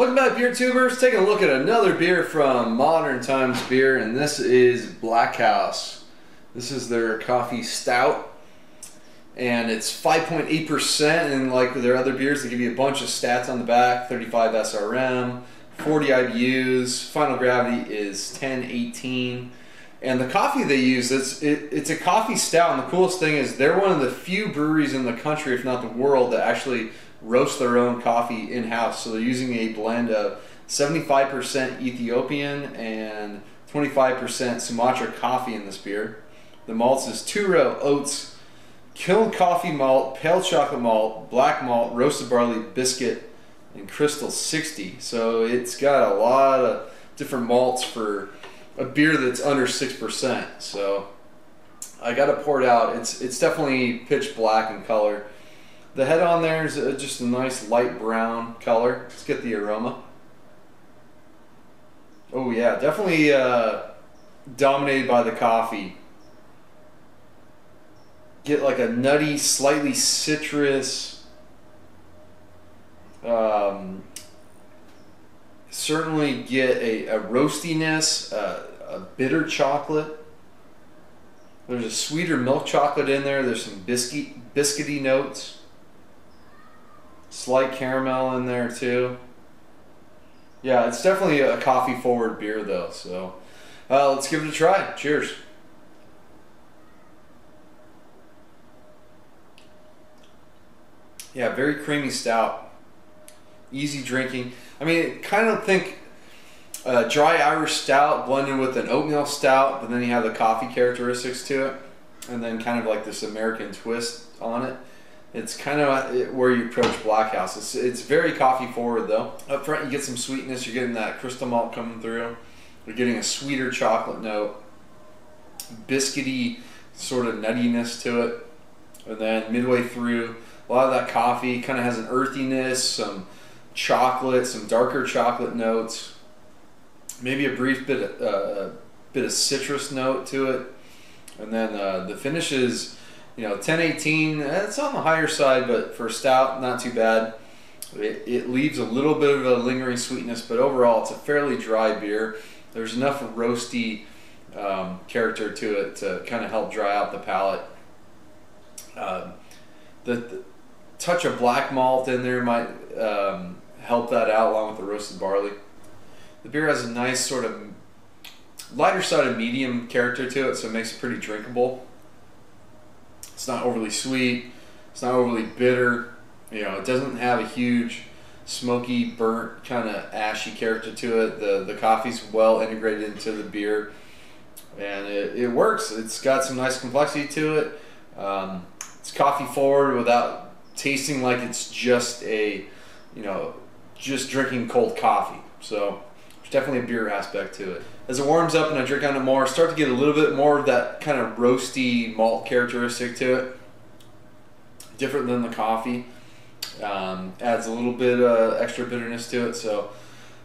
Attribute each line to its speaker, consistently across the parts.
Speaker 1: Welcome back, beer tubers. Taking a look at another beer from Modern Times Beer, and this is Black House. This is their coffee stout, and it's 5.8%. And like their other beers, they give you a bunch of stats on the back: 35 SRM, 40 IBUs. Final gravity is 1018. And the coffee they use, it's a coffee stout. And the coolest thing is they're one of the few breweries in the country, if not the world, that actually roast their own coffee in-house. So they're using a blend of 75% Ethiopian and 25% Sumatra coffee in this beer. The malts is two-row oats, kiln coffee malt, pale chocolate malt, black malt, roasted barley, biscuit, and crystal 60. So it's got a lot of different malts for a beer that's under 6%. So I got it poured out. It's definitely pitch black in color. The head on there is just a nice light brown color. Let's get the aroma. Oh yeah, definitely dominated by the coffee. Get like a nutty, slightly citrus. Certainly get a roastiness, a bitter chocolate. There's a sweeter milk chocolate in there. There's some biscuity notes. Slight caramel in there too. Yeah, it's definitely a coffee forward beer though. So let's give it a try. Cheers. Yeah, very creamy stout. Easy drinking. I mean, kind of think dry Irish stout blended with an oatmeal stout, but then you have the coffee characteristics to it, and then kind of like this American twist on it. It's kind of where you approach Black House. It's very coffee forward though. Up front you get some sweetness. You're getting that crystal malt coming through. You're getting a sweeter chocolate note, biscuity sort of nuttiness to it, and then midway through, a lot of that coffee kind of has an earthiness, some chocolate, some darker chocolate notes, maybe a brief bit of citrus note to it, and then the finish is, you know, 1018. It's on the higher side, but for a stout, not too bad. It leaves a little bit of a lingering sweetness, but overall, it's a fairly dry beer. There's enough roasty character to it to kind of help dry out the palate. The touch of black malt in there might help that out, along with the roasted barley. The beer has a nice sort of lighter side of medium character to it, so it makes it pretty drinkable. It's not overly sweet, it's not overly bitter, you know, it doesn't have a huge smoky, burnt, kind of ashy character to it. The coffee's well integrated into the beer, and it works. It's got some nice complexity to it. It's coffee forward without tasting like it's just a, you know, just drinking cold coffee. So there's definitely a beer aspect to it. As it warms up and I drink on it more, I start to get a little bit more of that kind of roasty malt characteristic to it. Different than the coffee. Adds a little bit extra bitterness to it. So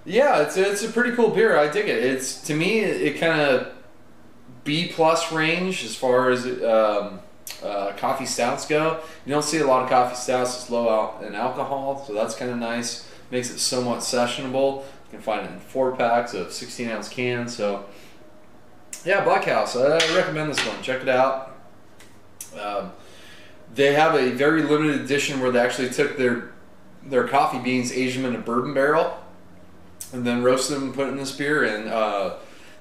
Speaker 1: yeah, it's a pretty cool beer. I dig it. To me, it kind of B+ range as far as coffee stouts go. You don't see a lot of coffee stouts that's low in alcohol, so that's kind of nice. Makes it somewhat sessionable. You can find it in 4-packs of 16-ounce cans. So yeah, Black House, I recommend this one. Check it out. They have a very limited edition where they actually took their coffee beans, aged them in a bourbon barrel, and then roasted them and put it in this beer. And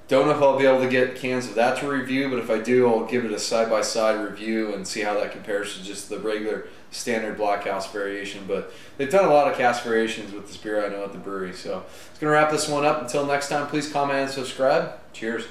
Speaker 1: don't know if I'll be able to get cans of that to review, but if I do, I'll give it a side-by-side review and see how that compares to just the regular standard Black House variation. But they've done a lot of cask variations with this beer, I know, at the brewery. So it's going to wrap this one up. Until next time, please comment and subscribe. Cheers.